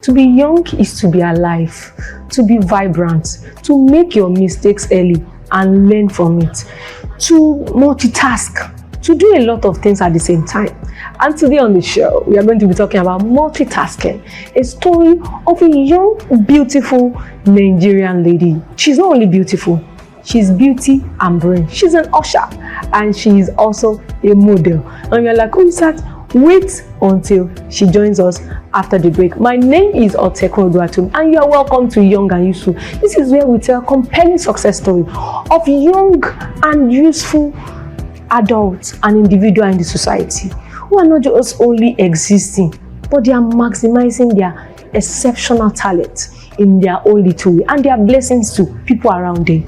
To be young is to be alive, to be vibrant, to make your mistakes early and learn from it, to multitask, to do a lot of things at the same time. And today on the show, we are going to be talking about multitasking, a story of a young, beautiful Nigerian lady. She's not only beautiful, she's beauty and brain. She's an usher and she is also a model. And you're like, who is that? Wait until she joins us after the break. My name is Otekun Oluwatomi and you are welcome to Young and Useful. This is where we tell compelling success story of young and useful adults and individuals in the society who are not just only existing, but they are maximizing their exceptional talent in their own little way and their blessings to people around them.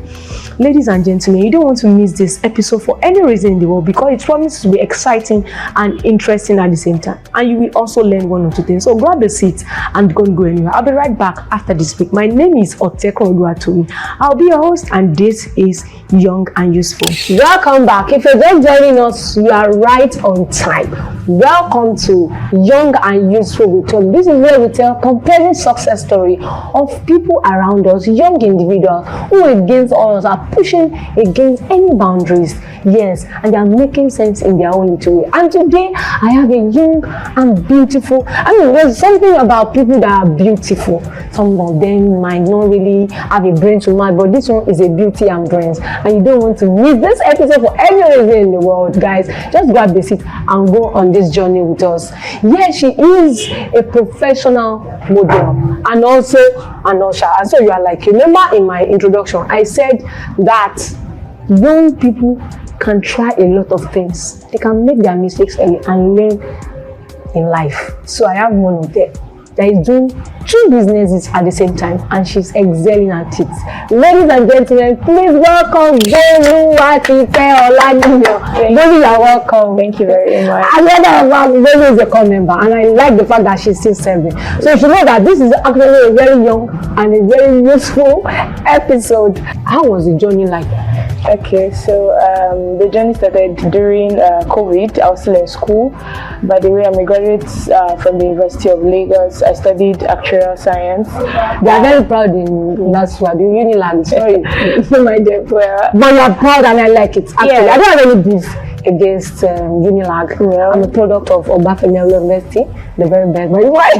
Ladies and gentlemen, you don't want to miss this episode for any reason in the world because it promises to be exciting and interesting at the same time. And you will also learn one or two things. So grab a seat and don't go anywhere. I'll be right back after this break. My name is Otekun Oluwatomi. I'll be your host and this is Young and Useful. Welcome back. If you're just joining us, you are right on time. Welcome to Young and Useful with Talk. This is where we tell compelling success story of people around us, young individuals who against all are pushing against any boundaries. Yes, and they are making sense in their own little way. And today I have a young and beautiful, there's something about people that are beautiful. Some of them might not really have a brain to match, but this one is a beauty and brains. And you don't want to miss this episode for any reason in the world, guys. Just grab the seat and go on this journey with us. Yes, she is a professional model and also an usher. And so you are like, remember in my introduction, I said that young people can try a lot of things. They can make their mistakes early and learn in life. So I have one of them that is doing two businesses at the same time and she's excelling at it. Ladies and gentlemen, please welcome Bolu Olaniyan. Bolu, you are welcome. Thank you very much. I know that Bolu is a core member and I like the fact that she's still serving. So if you know that this is actually a very young and a very useful episode. How was the journey like? Okay, so the journey started during COVID. I was still in school. By the way, I'm a graduate from the University of Lagos. I studied actuarial science. They are very proud in that's what the Unilag. Sorry, My dear, well, but you are proud and I like it. Actually, yeah. I don't have any beef against Unilag. Yeah. I'm a product of Obafemi University, the very best. But why?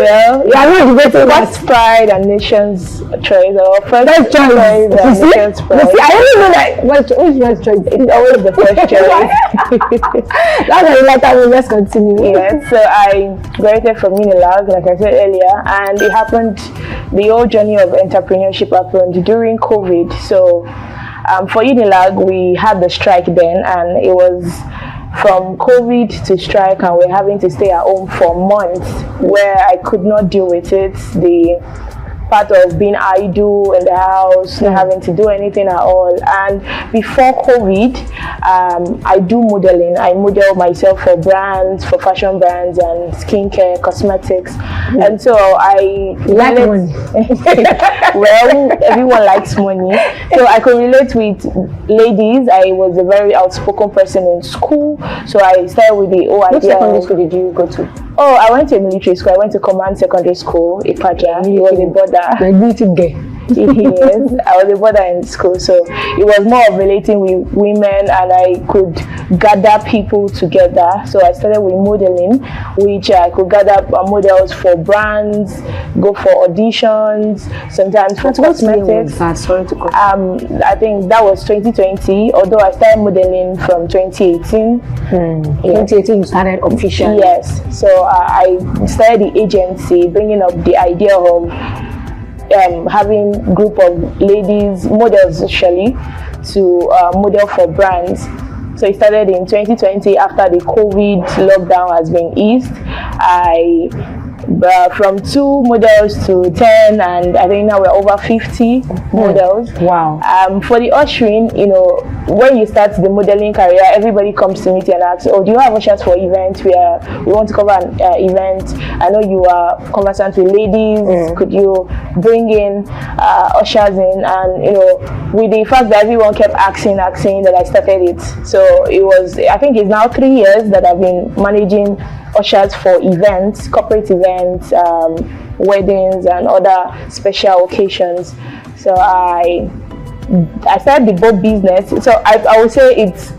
well, you are not debating first that. pride and nation's choice. Or first choice. pride and nation's You pride. see, I don't know that. Which first choice? It's always the first choice. That's a letter. Let's continue. Yeah, so I graduated from Unilag, like I said earlier, and it happened, the whole journey of entrepreneurship happened during COVID. So for Unilag, we had the strike then, and it was from COVID to strike, and we're having to stay at home for months where I could not deal with it. The part of being idle in the house, not having to do anything at all. And before COVID, I do modeling. I model myself for brands, for fashion brands and skincare, cosmetics. And so I like money. well, everyone likes money. So I could relate with ladies. I was a very outspoken person in school. So I started with the whole Which idea. secondary school did you go to? Oh, I went to a military school. I went to Command Secondary School, Ipaja. It was a border. My beauty girl. Yes, I was a border in school, so it was more of relating with women, and I could gather people together. So I started with modeling, which I could gather models for brands, go for auditions, sometimes for cosmetics. Sorry to cut. I think that was 2020, although I started modeling from 2018. 2018 you started officially. Yes, so I started the agency, bringing up the idea of having group of ladies, models actually, to model for brands. So it started in 2020 after the COVID lockdown has been eased. I from 2 models to 10, and I think now we're over 50 models. Wow. For the ushering, you know, when you start the modeling career, everybody comes to meet you and asks, oh, do you have ushers for events where we want to cover an event? I know you are conversant with ladies. Could you bring in ushers in? And, you know, with the fact that everyone kept asking that I started it. So it was, I think it's now 3 years that I've been managing ushers for events, corporate events, weddings and other special occasions. So I started the boat business. So I would say it's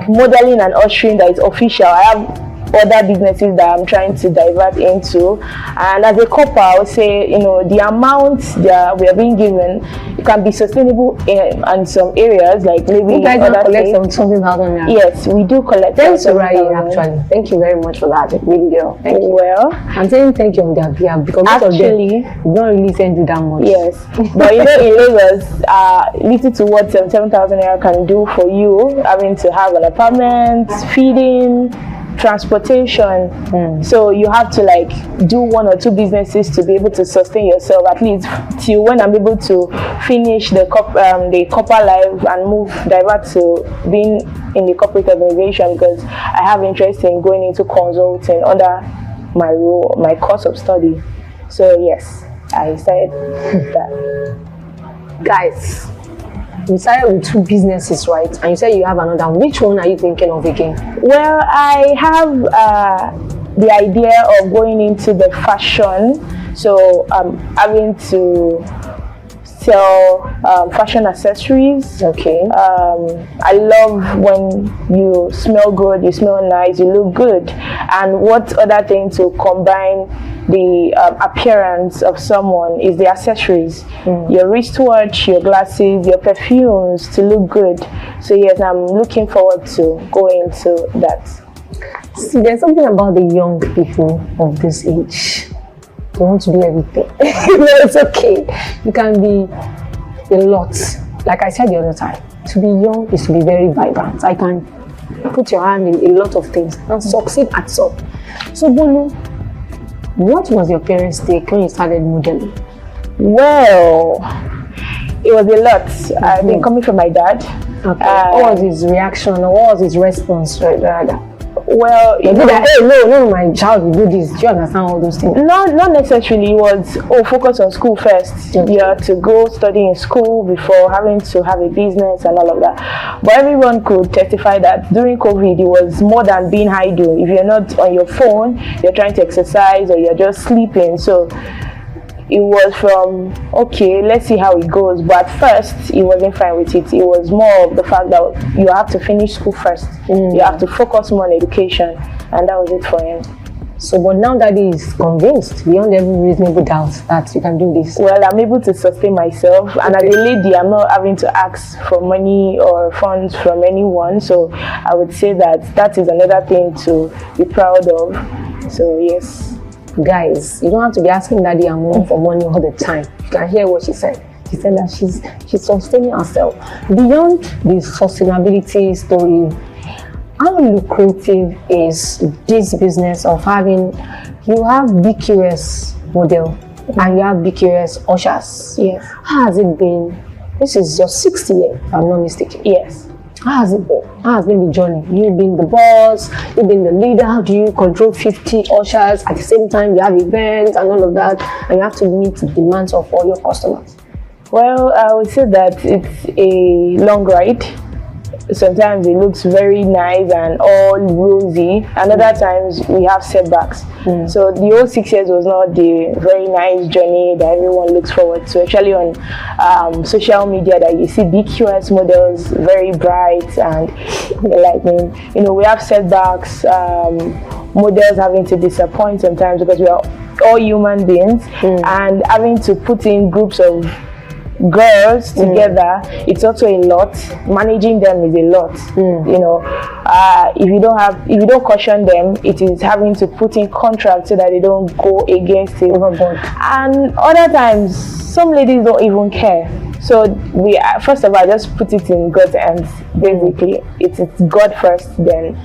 modeling and ushering that is official. I have other businesses that I'm trying to divert into, and as a couple I would say, you know, the amount that we are being given, it can be sustainable in some areas, like maybe you guys other collect things. something out on that. Yes, we do collect. Thanks, Rai, actually. Thank you very much for that, really, girl. Thank you. Well, I'm saying thank you on their behalf because actually, we don't really send you that much. Yes, but you know, in Lagos, little to what 7,000 naira can do for you, having to have an apartment, feeding, transportation. So you have to like do 1 or 2 businesses to be able to sustain yourself, at least till when I'm able to finish the copper life and divert to being in the corporate organization, because I have interest in going into consulting under my role, my course of study. So yes, I said that. Guys, you started with 2 businesses, right? And you said you have another. Which one are you thinking of again? Well, I have the idea of going into the fashion. So I'm having to sell fashion accessories. Okay. I love when you smell good, you smell nice, you look good. And what other thing to combine the appearance of someone is the accessories, your wristwatch, your glasses, your perfumes, to look good. So yes, I'm looking forward to going into that. See, there's something about the young people of this age. They want to do everything. It's okay. You can be a lot. Like I said the other time, to be young is to be very vibrant. I can put your hand in a lot of things and succeed at some. So Bolu, what was your parents' take when you started modeling? Well, it was a lot. I think coming from my dad. Okay. What was his reaction, or what was his response? Well, you know, that, hey, no, my child will do this. Do you understand all those things? No, not necessarily. It was, focus on school first. You have to go study in school before having to have a business and all of that. But everyone could testify that during COVID, it was more than being idle. If you're not on your phone, you're trying to exercise, or you're just sleeping. So it was from, okay, let's see how it goes. But at first, he wasn't fine with it. It was more of the fact that you have to finish school first. You have to focus more on education. And that was it for him. So, but now that he is convinced, beyond every reasonable doubt, that you can do this. Well, I'm able to sustain myself. And as a lady, I'm not having to ask for money or funds from anyone. So I would say that is another thing to be proud of. So, yes. Guys, you don't have to be asking daddy and mom for money all the time. You can hear what she said. She said that she's sustaining herself. Beyond the sustainability story, how lucrative is this business of having, you have BQS model and you have BQS ushers? Yes. How has it been? This is your 6th year, if I'm not mistaken. Yes. How has it been? How has been the journey? You've been the boss, you've been the leader. How do you control 50 ushers at the same time? You have events and all of that, and you have to meet the demands of all your customers. Well, I would say that it's a long ride. Sometimes it looks very nice and all rosy, and other times we have setbacks. So the whole 6 years was not the very nice journey that everyone looks forward to. Actually, on social media, that you see BQS models very bright and enlightening. You know, we have setbacks. Models having to disappoint sometimes because we are all human beings, and having to put in groups of girls together, it's also a lot. Managing them is a lot. You know, if you don't caution them, it is having to put in contracts so that they don't go against it overboard. And other times, some ladies don't even care. So we first of all just put it in God's hands. Basically, it's God first, then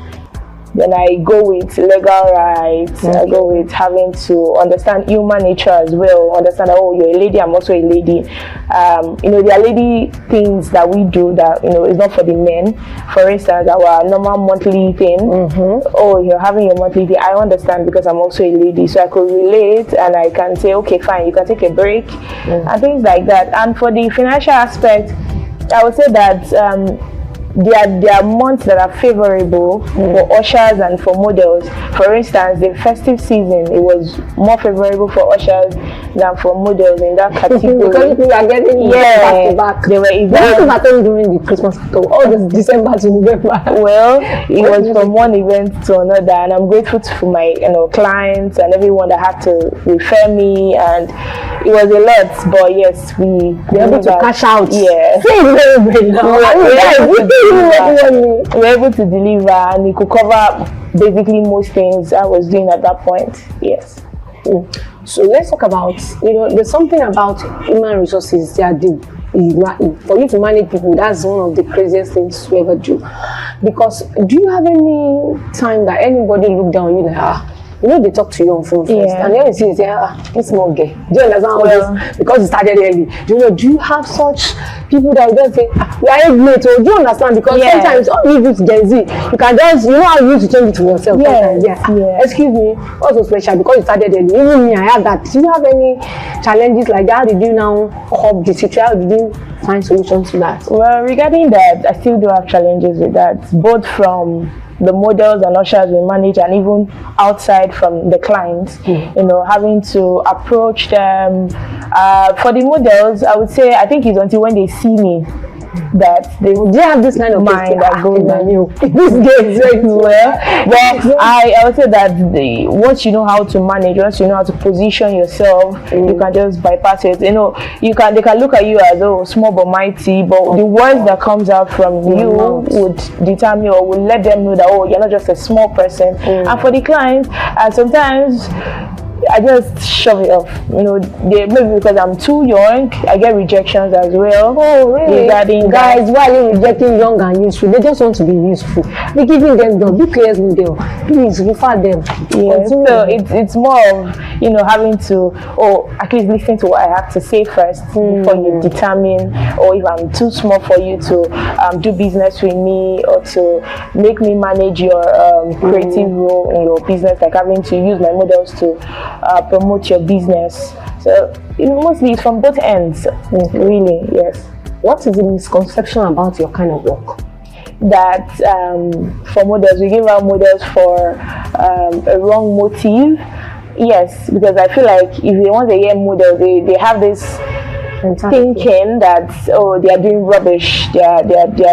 Then I go with legal rights. I go with having to understand human nature as well. Understand that, oh, you're a lady, I'm also a lady. There are lady things that we do that, is not for the men. For instance, our normal monthly thing. Oh, you're having your monthly thing. I understand because I'm also a lady. So I could relate and I can say, okay, fine, you can take a break and things like that. And for the financial aspect, I would say that there are months that are favorable for ushers and for models. For instance, the festive season, it was more favorable for ushers than for models in that category. Because people are getting back to back. They were events during the Christmas all this December to November. Well, it was from one event to another, and I'm grateful to my clients and everyone that had to refer me, and it was a lot. But yes, we were able to cash out. Yeah. We were able to deliver, and we could cover basically most things I was doing at that point. Yes. So let's talk about, there's something about human resources that for you to manage people, that's one of the craziest things to ever do. Because do you have any time that anybody look down on you like, they talk to you on phone first, and then you see, this small girl. Do you understand because you started early? Do you have such people that will just say, we are late? Or do you understand? Because sometimes all you do to Gen Z, you can just, how you used to change it to yourself. Excuse me, what's so special? Because you started early. Even me, I have that. Do you have any challenges like that? How did you now cope the situation? How did you find solutions to that? Well, regarding that, I still do have challenges with that, both from the models and ushers we manage, and even outside from the clients, having to approach them. For the models, I would say, I think it's until when they see me that they have this kind of mind that goes on you. This game is very well. But I would say that once you know how to manage, once you know how to position yourself, you can just bypass it. They can look at you as small but mighty, but the words that comes out from you would determine or would let them know that you're not just a small person. And for the clients, and sometimes I just shove it off. Maybe because I'm too young, I get rejections as well. Oh, really? Guys, why are you rejecting young and useful? They just want to be useful. Be giving them job. Be clear with them. Please refer them. Yes. So it's more of having to at least listen to what I have to say first before you determine, or if I'm too small for you to do business with me, or to make me manage your creative role in your business, like having to use my models to promote your business. So mostly it's from both ends, really. Yes. What is the misconception about your kind of work? That for models, we give out models for a wrong motive. Yes, because I feel like if they want to hear model, they have this thinking that they are doing rubbish, they are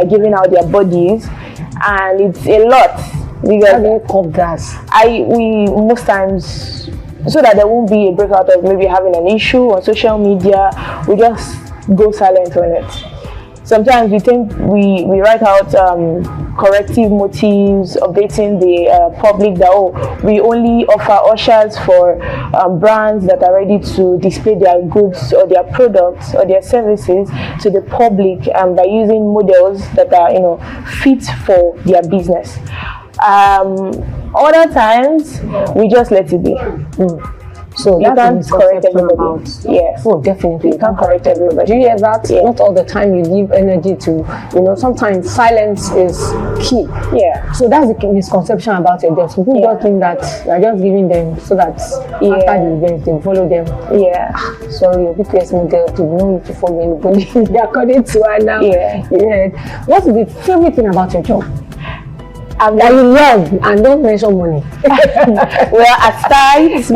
giving out their bodies, and it's a lot. Because we most times, so that there won't be a breakout of maybe having an issue on social media, we just go silent on it. Sometimes we think we write out corrective motives, updating the public that we only offer ushers for brands that are ready to display their goods or their products or their services to the public, by using models that are fit for their business. Other times we just let it be. So you can't correct everybody. Yes. Oh, definitely. You can't correct everybody. Do you hear that? Yeah. Not all the time you give energy to, sometimes silence is key. Yeah. So that's the misconception about your jobs. People don't think that you're just giving them so that after the event they follow them. Yeah. Sorry, your BPS model to know if you follow anybody according to her now. Yeah. What's the favorite thing about your job? That you love, and don't mention money. Well, aside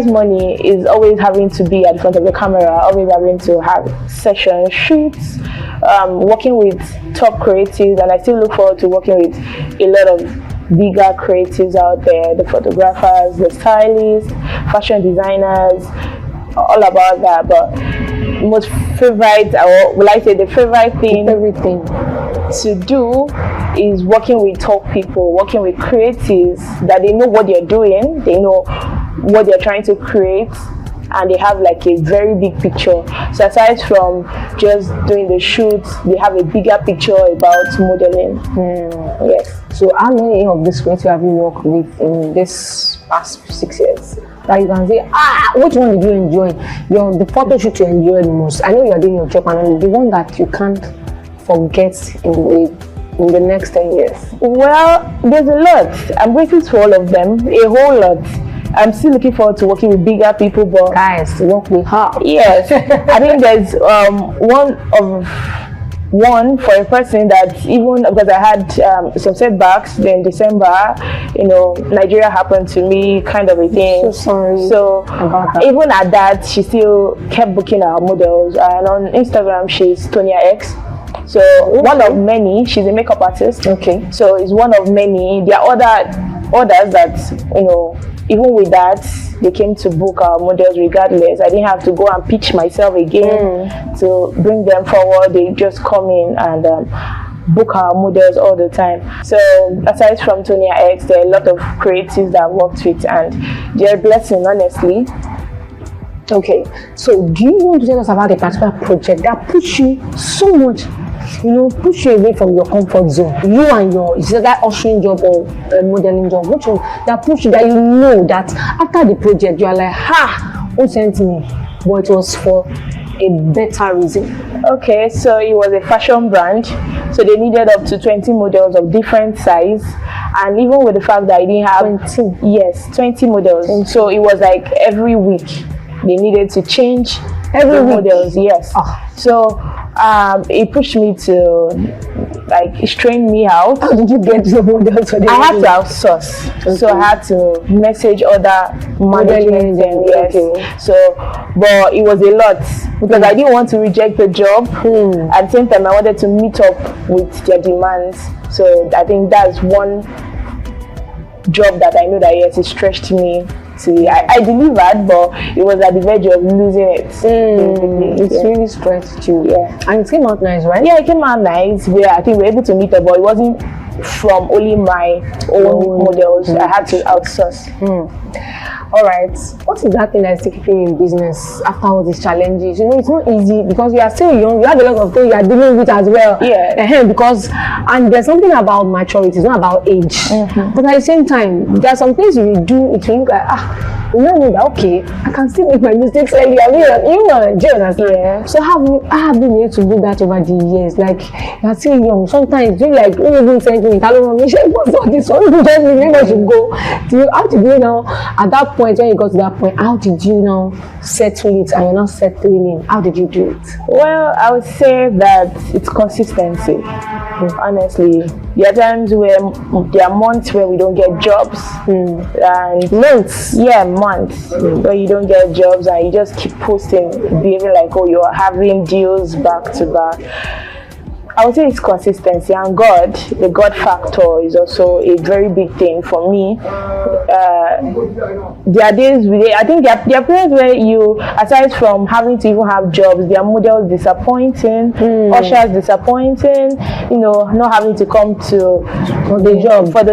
money is always having to be at the front of the camera, always having to have session shoots, working with top creatives, and I still look forward to working with a lot of bigger creatives out there, the photographers, the stylists, fashion designers, all about that. But most favorite, or will I say the favorite thing, everything to do is working with top people, working with creatives that they know what they're doing, they know what they're trying to create, and they have like a very big picture. So aside from just doing the shoots, they have a bigger picture about modeling. Yes. So how many of these creators have you worked with in this past 6 years? That you can say, which one did you enjoy? The photo shoot you enjoyed the most. I know you're doing your job, and the one that you can't forget in the next 10 years. Well, there's a lot. I'm grateful to all of them, a whole lot. I'm still looking forward to working with bigger people, but guys, work with her. Yes, I think there's one for a person that, even because I had some setbacks in December, Nigeria happened to me, kind of a thing. So sorry. So about that. Even at that, she still kept booking our models, and on Instagram she's Tonya X. So one of many. She's a makeup artist. Okay. So it's one of many. There are others that even with that, they came to book our models regardless. I didn't have to go and pitch myself again to bring them forward. They just come in and book our models all the time. So aside from Tonya X, there are a lot of creatives that I've worked with, and they're a blessing, honestly. Okay, so do you want to tell us about a particular project that pushed you so much, push you away from your comfort zone? You and is it that ushering job or modeling job? Which one that pushed you, that you know that after the project you are like, who sent me? But it was for a better reason. Okay, so it was a fashion brand, so they needed up to 20 models of different size, and even with the fact that I didn't have 20. Yes, 20 models. 20. So it was like every week they needed to change every models. Yes. So it pushed me to, it strained me out. How did you get the models for the I had to outsource. Okay. So I had to message other management and yes. Okay. So but it was a lot because I didn't want to reject the job. At the same time I wanted to meet up with their demands. So I think that's one job that I know that yes, it stretched me. I delivered, but it was at the verge of losing it. It's really stretched you. Yeah. And it came out nice, right? Yeah, it came out nice. I think we were able to meet up, but it wasn't from only my own models. I had to outsource. All right. What is that thing that is keeping you in business after all these challenges? It's not easy because you are still young. You have a lot of things you are dealing with as well. Yeah. And there's something about maturity. It's not about age. But at the same time, there are some things you do. You think like, okay, I can still make my mistakes early. Do you understand? Yeah. So how have you been able to do that over the years? Like, you are still young. Sometimes you like, who even send me, what's all this? Some people just maybe I should go. How did you now, at that point, when you got to that point, how did you now settle it and you're not settling in? How did you do it? Well, I would say that it's consistency. Honestly, there are times where there are months where we don't get jobs. And months? Yeah, months where you don't get jobs and you just keep posting, behaving like, you're having deals back to back. I would say it's consistency, and the God factor is also a very big thing for me. There are days I think there are periods where you, aside from having to even have jobs, their models disappointing, ushers disappointing, not having to come for the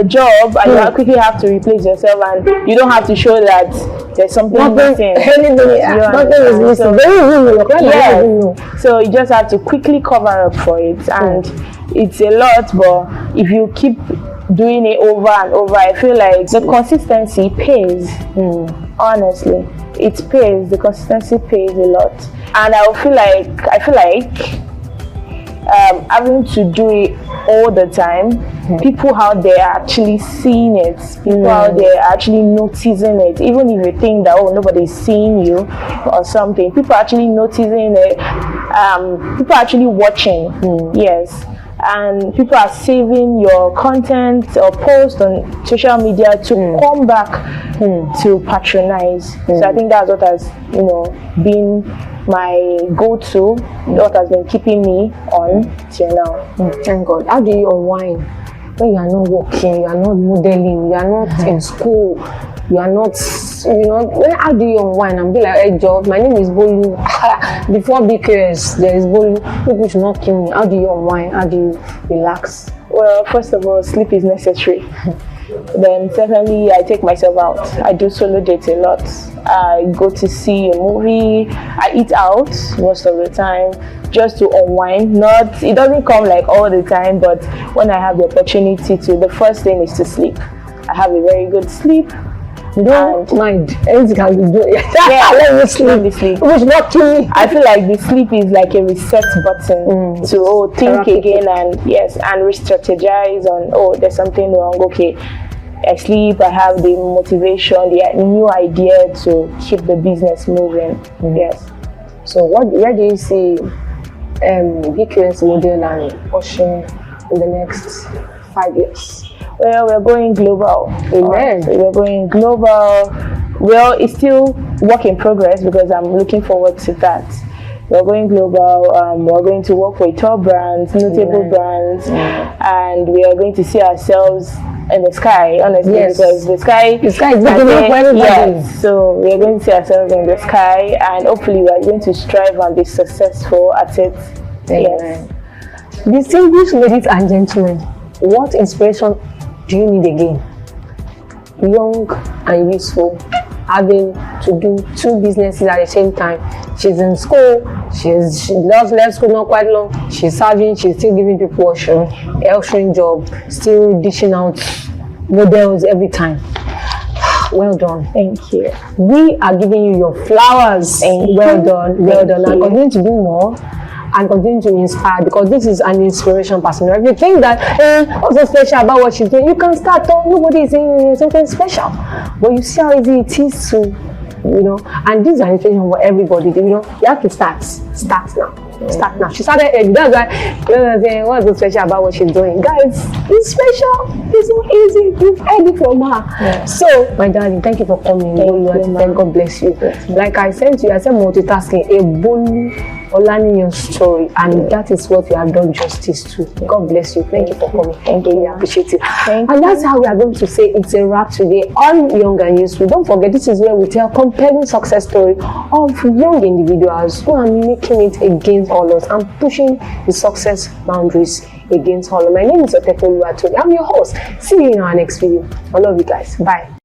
job, and you quickly have to replace yourself, and you don't have to show that there's something missing. Nothing is missing. Yes. So you just have to quickly cover up for it. And it's a lot, but if you keep doing it over and over, I feel like the consistency pays. Honestly, it pays. The consistency pays a lot, and I feel like having to do it all the time, people out there are actually seeing it. People out there are actually noticing it. Even if you think that nobody's seeing you or something, people are actually noticing it. People are actually watching. Yes. And people are saving your content or post on social media to come back to patronize. So I think that's what has been my go-to, what has been keeping me on till now. Thank God. How do you unwind when you are not working, you are not modeling, you are not in school, you are not, how do you unwind and be like, hey job, my name is Bolu. Before BKS, there is Bolu. People should not kill me. How do you unwind? How do you relax? Well, first of all, sleep is necessary. Then secondly, I take myself out. I do solo dates a lot. I go to see a movie. I eat out most of the time just to unwind. Not, it doesn't come like all the time, but when I have the opportunity to, the first thing is to sleep. I have a very good sleep. Don't mind anything can be doing. Yeah, let me sleep. sleep. Which not kill me. I feel like the sleep is like a reset button to think again and and re-strategize on, there's something wrong. Okay, I sleep. I have the motivation, the new idea to keep the business moving. Yes. So where do you see BQS model and pushing in the next 5 years? Well, we're going global. Amen. We're going global. Well, it's still work in progress because I'm looking forward to that. We're going global. We're going to work with top brands, notable brands, and we are going to see ourselves in the sky, honestly, because the sky is big enough for everybody. Yes, so we are going to see ourselves in the sky, and hopefully we are going to strive and be successful at it. Yes. Distinguished ladies and gentlemen, what inspiration do you need again? Young and useful, having to do 2 businesses at the same time. She's in school, she loves left school not quite long, she's serving, she's still giving people ushering job, still dishing out models every time. Well done. Thank you. We are giving you your flowers. Well done, well done. And continue to do more and continue to inspire, because this is an inspiration person. If you think that what's so special about what she's doing, you can start. Nobody is saying something special, but you see how easy it is to, and this is an inspiration for everybody. You have to start now. Start now. She started early. That's why saying what's so special about what she's doing, guys. It's special. It's so easy. You've heard it from her. Yeah. So, my darling, thank you for coming. Thank God bless you. Like I said to you, I said multitasking, a Bolu Olaniyan story, and that is what you have done justice to. God bless you. Thank you for coming. Thank you. We appreciate it. And that's how we are going to say it's a wrap today on Young and Useful. Don't forget, this is where we tell compelling success story of young individuals who are making it against all odds and pushing the success boundaries against all. My name is Olaniyan. I'm your host. See you in our next video. I love you guys. Bye.